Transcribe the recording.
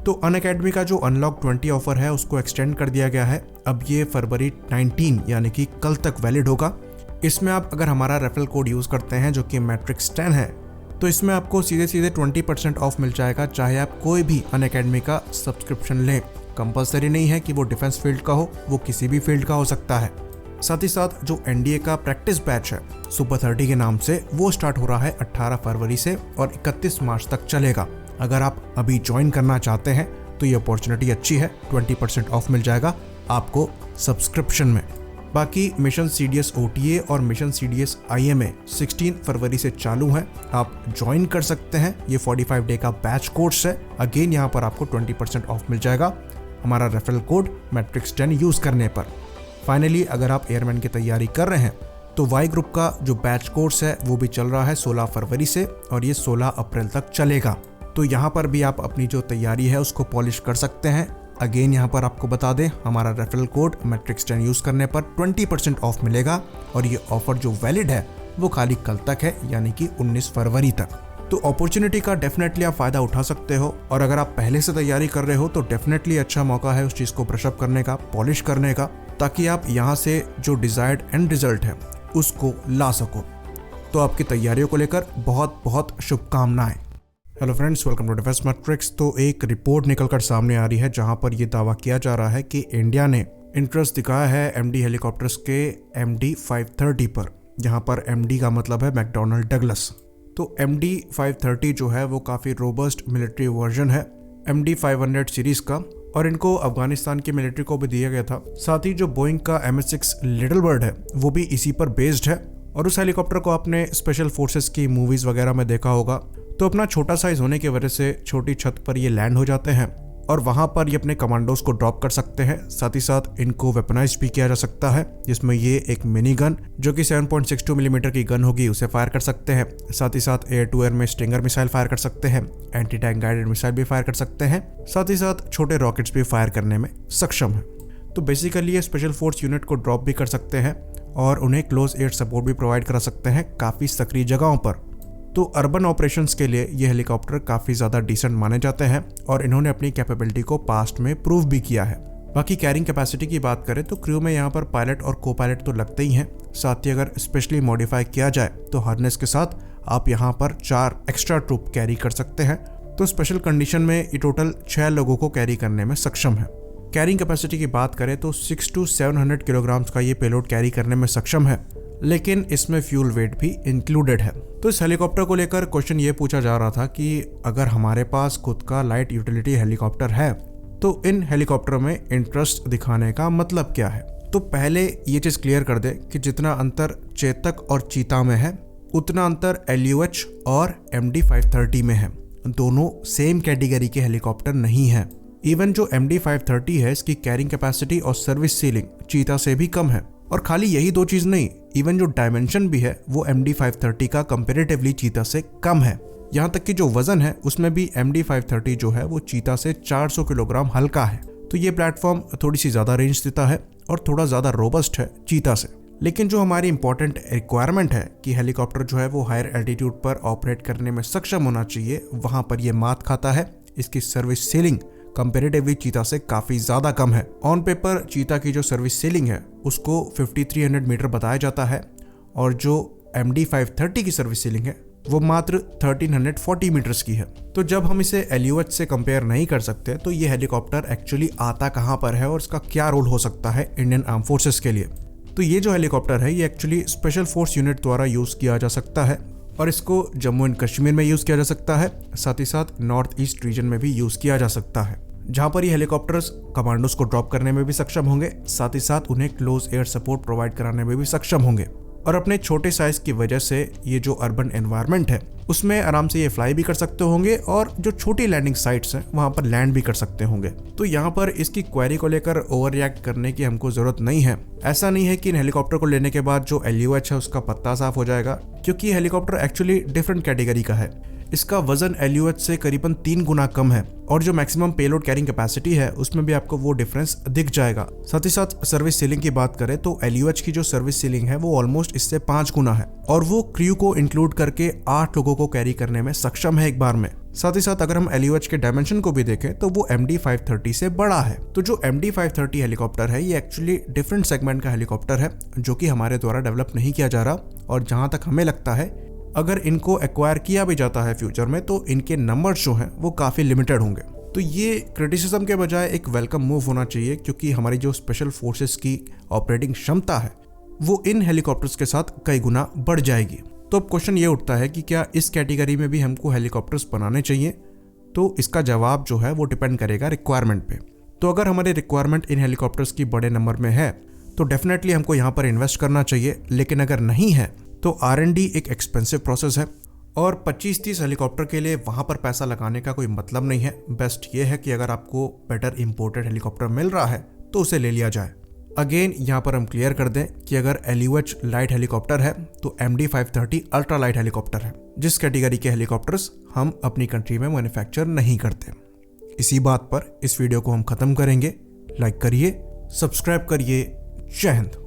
तो अनअकैडमी का जो अनलॉक 20 ऑफर है उसको एक्सटेंड कर दिया गया है। अब ये फरवरी 19 यानी कि कल तक वैलिड होगा। इसमें आप अगर हमारा रेफरल कोड यूज़ करते हैं जो कि मैट्रिक्स 10 है, तो इसमें आपको सीधे 20% ऑफ मिल जाएगा, चाहे आप कोई भी अनअकैडमी का सब्सक्रिप्शन लें। कंपलसरी नहीं है कि वो डिफेंस फील्ड का हो, वो किसी भी फील्ड का हो सकता है। साथ ही साथ जो एनडीए का प्रैक्टिस बैच है सुपर 30 के नाम से, वो स्टार्ट हो रहा है 18 फरवरी से और 31 मार्च तक चलेगा। अगर आप अभी ज्वाइन करना चाहते हैं तो ये अपॉर्चुनिटी अच्छी है, 20% ऑफ मिल जाएगा आपको सब्सक्रिप्शन में। बाकी मिशन सीडीएस ओटीए और मिशन सीडीएस आईएमए 16 फरवरी से चालू है, आप ज्वाइन कर सकते हैं। ये 45 डे का बैच कोर्स है। अगेन यहाँ पर आपको 20% ऑफ मिल जाएगा हमारा रेफरल कोड मैट्रिक्स 10 यूज करने पर। फाइनली अगर आप एयरमैन की तैयारी कर रहे हैं तो वाई ग्रुप का जो बैच कोर्स है वो भी चल रहा है 16 फरवरी से और ये 16 अप्रैल तक चलेगा। तो यहाँ पर भी आप अपनी जो तैयारी है उसको पॉलिश कर सकते हैं। अगेन यहाँ पर आपको बता दें, हमारा रेफरल कोड मैट्रिक्स 10 यूज करने पर 20% ऑफ मिलेगा और ये ऑफर जो वैलिड है वो खाली कल तक है, यानी कि 19 फरवरी तक। तो अपॉर्चुनिटी का डेफिनेटली आप फायदा उठा सकते हो और अगर आप पहले से तैयारी कर रहे हो तो डेफिनेटली अच्छा मौका है उस चीज को ब्रश अप करने का, पॉलिश करने का, ताकि आप यहाँ से जो डिजायर्ड एंड रिजल्ट है उसको ला सको। तो आपकी तैयारियों को लेकर बहुत बहुत शुभकामनाएं। Hello friends, welcome to defence matrix. तो एक रिपोर्ट निकलकर सामने आ रही है जहां पर यह दावा किया जा रहा है कि इंडिया ने इंटरेस्ट दिखाया है एमडी हेलीकॉप्टर्स के MD 530 पर, जहां पर MD का मतलब है मैकडॉनल्ड डगलस। तो MD 530 जो है वो काफ़ी रोबस्ट मिलिट्री वर्जन है MD 500 सीरीज का और इनको अफगानिस्तान की मिलिट्री को भी दिया गया था। साथ ही जो बोइंग का MS-6 लिटिल बर्ड है वो भी इसी पर बेस्ड है और उस हेलीकॉप्टर को आपने स्पेशल फोर्सेस की मूवीज़ वगैरह में देखा होगा। तो अपना छोटा साइज होने की वजह से छोटी छत पर ये लैंड हो जाते हैं और वहाँ पर ये अपने कमांडोज को ड्रॉप कर सकते हैं। साथ ही साथ इनको वेपनाइज भी किया जा सकता है, जिसमें ये एक मिनी गन जो कि 7.62 मिलीमीटर की गन होगी उसे फायर कर सकते हैं। साथ ही साथ एयर टू एयर में स्टिंगर मिसाइल फायर कर सकते हैं, एंटी टैंक गाइडेड मिसाइल भी फायर कर सकते हैं, साथ ही साथ छोटे रॉकेट्स भी फायर करने में सक्षम है। तो बेसिकली ये स्पेशल फोर्स यूनिट को ड्रॉप भी कर सकते हैं और उन्हें क्लोज एयर सपोर्ट भी प्रोवाइड करा सकते हैं काफ़ी सक्रिय जगहों पर। तो अर्बन ऑपरेशंस के लिए ये हेलीकॉप्टर काफ़ी ज़्यादा डिसेंट माने जाते हैं और इन्होंने अपनी कैपेबिलिटी को पास्ट में प्रूव भी किया है। बाकी कैरिंग कैपेसिटी की बात करें तो क्रू में यहाँ पर पायलट और को पायलट तो लगते ही हैं। साथ ही अगर स्पेशली मॉडिफाई किया जाए तो हार्नेस के साथ आप यहाँ पर 4 एक्स्ट्रा ट्रूप कैरी कर सकते हैं। तो स्पेशल कंडीशन में ये टोटल 6 लोगों को कैरी करने में सक्षम है। कैरिंग कैपेसिटी की बात करें तो 600 to 700 किलोग्राम्स का ये पेलोड कैरी करने में सक्षम है, लेकिन इसमें फ्यूल वेट भी इंक्लूडेड है। तो इस हेलीकॉप्टर को लेकर क्वेश्चन ये पूछा जा रहा था कि अगर हमारे पास खुद का लाइट यूटिलिटी हेलीकॉप्टर है तो इन हेलीकॉप्टर में इंटरेस्ट दिखाने का मतलब क्या है। तो पहले ये चीज़ क्लियर कर दे कि जितना अंतर चेतक और चीता में है उतना अंतर LUH और MD 530 में है। दोनों सेम कैटेगरी के हेलीकॉप्टर नहीं है। इवन जो MD 530 है इसकी कैरिंग कैपेसिटी और सर्विस सीलिंग चीता से भी कम है। और खाली यही दो चीज नहीं, इवन जो डायमेंशन भी है वो MD 530 का कंपैरेटिवली चीता से कम है। यहाँ तक कि जो वजन है उसमें भी MD 530 जो है वो चीता से 400 किलोग्राम हल्का है। तो ये प्लेटफॉर्म थोड़ी सी ज्यादा रेंज देता है और थोड़ा ज्यादा रोबस्ट है चीता से। लेकिन जो हमारी इंपॉर्टेंट रिक्वायरमेंट है कि हेलीकॉप्टर जो है वो हायर एल्टीट्यूड पर ऑपरेट करने में सक्षम होना चाहिए, वहां पर यह मात खाता है। इसकी सर्विस सीलिंग कंपैरेटिवली चीता से काफी ज्यादा कम है। ऑन पेपर चीता की जो सर्विस सीलिंग है उसको 5300 मीटर बताया जाता है और जो MD 530 की सर्विस सीलिंग है वो मात्र 1340 मीटर्स की है। तो जब हम इसे LUH से कंपेयर नहीं कर सकते तो ये हेलीकॉप्टर एक्चुअली आता कहाँ पर है और इसका क्या रोल हो सकता है इंडियन आर्म फोर्सेस के लिए। तो ये जो हेलीकॉप्टर है ये एक्चुअली स्पेशल फोर्स यूनिट द्वारा यूज किया जा सकता है और इसको जम्मू एंड कश्मीर में यूज किया जा सकता है। साथ ही साथ नॉर्थ ईस्ट रीजन में भी यूज किया जा सकता है, जहां पर ये हेलीकॉप्टर्स कमांडोज को ड्रॉप करने में भी सक्षम होंगे, साथ ही साथ उन्हें क्लोज एयर सपोर्ट प्रोवाइड कराने में भी सक्षम होंगे। और अपने छोटे साइज की वजह से ये जो अर्बन एनवायरनमेंट है उसमें आराम से ये फ्लाई भी कर सकते होंगे और जो छोटी लैंडिंग साइट्स हैं वहां पर लैंड भी कर सकते होंगे। तो यहाँ पर इसकी क्वेरी को लेकर ओवर रिएक्ट करने की हमको जरूरत नहीं है। ऐसा नहीं है कि इन हेलीकॉप्टर को लेने के बाद जो LUH है उसका पत्ता साफ हो जाएगा, क्योंकि ये हेलीकॉप्टर एक्चुअली डिफरेंट कैटेगरी का है। इसका वजन LUH से करीबन 3 गुना कम है और जो मैक्सिमम पेलोड कैरिंग कैपेसिटी है उसमें भी आपको वो डिफरेंस दिख जाएगा। साथ ही साथ सर्विस सीलिंग की बात करें तो LUH की जो सर्विस सीलिंग है वो ऑलमोस्ट इससे 5 गुना है और वो क्रू को इंक्लूड करके 8 लोगों को कैरी करने में सक्षम है एक बार में। साथ ही साथ अगर हम LUH के डायमेंशन को भी देखें तो वो MD-530 से बड़ा है। तो जो MD-530 हेलीकॉप्टर है ये एक्चुअली डिफरेंट सेगमेंट का हेलीकॉप्टर है जो कि हमारे द्वारा डेवलप नहीं किया जा रहा, और जहां तक हमें लगता है अगर इनको एक्वायर किया भी जाता है फ्यूचर में तो इनके नंबर्स जो हैं वो काफ़ी लिमिटेड होंगे। तो ये क्रिटिसिज्म के बजाय एक वेलकम मूव होना चाहिए, क्योंकि हमारी जो स्पेशल फोर्सेस की ऑपरेटिंग क्षमता है वो इन हेलीकॉप्टर्स के साथ कई गुना बढ़ जाएगी। तो अब क्वेश्चन ये उठता है कि क्या इस कैटेगरी में भी हमको हेलीकॉप्टर्स बनाने चाहिए? तो इसका जवाब जो है वो डिपेंड करेगा रिक्वायरमेंट पे। तो अगर हमारी रिक्वायरमेंट इन हेलीकॉप्टर्स की बड़े नंबर में है तो डेफिनेटली हमको यहाँ पर इन्वेस्ट करना चाहिए, लेकिन अगर नहीं है तो R&D एक एक्सपेंसिव प्रोसेस है और 25-30 हेलीकॉप्टर के लिए वहाँ पर पैसा लगाने का कोई मतलब नहीं है। बेस्ट ये है कि अगर आपको बेटर इंपोर्टेड हेलीकॉप्टर मिल रहा है तो उसे ले लिया जाए। अगेन यहाँ पर हम क्लियर कर दें कि अगर LUH लाइट हेलीकॉप्टर है तो MD-530 अल्ट्रा लाइट हेलीकॉप्टर है, जिस कैटेगरी के हेलीकॉप्टर्स हम अपनी कंट्री में मैन्युफैक्चर नहीं करते। इसी बात पर इस वीडियो को हम खत्म करेंगे। लाइक करिए, सब्सक्राइब करिए। जय हिंद।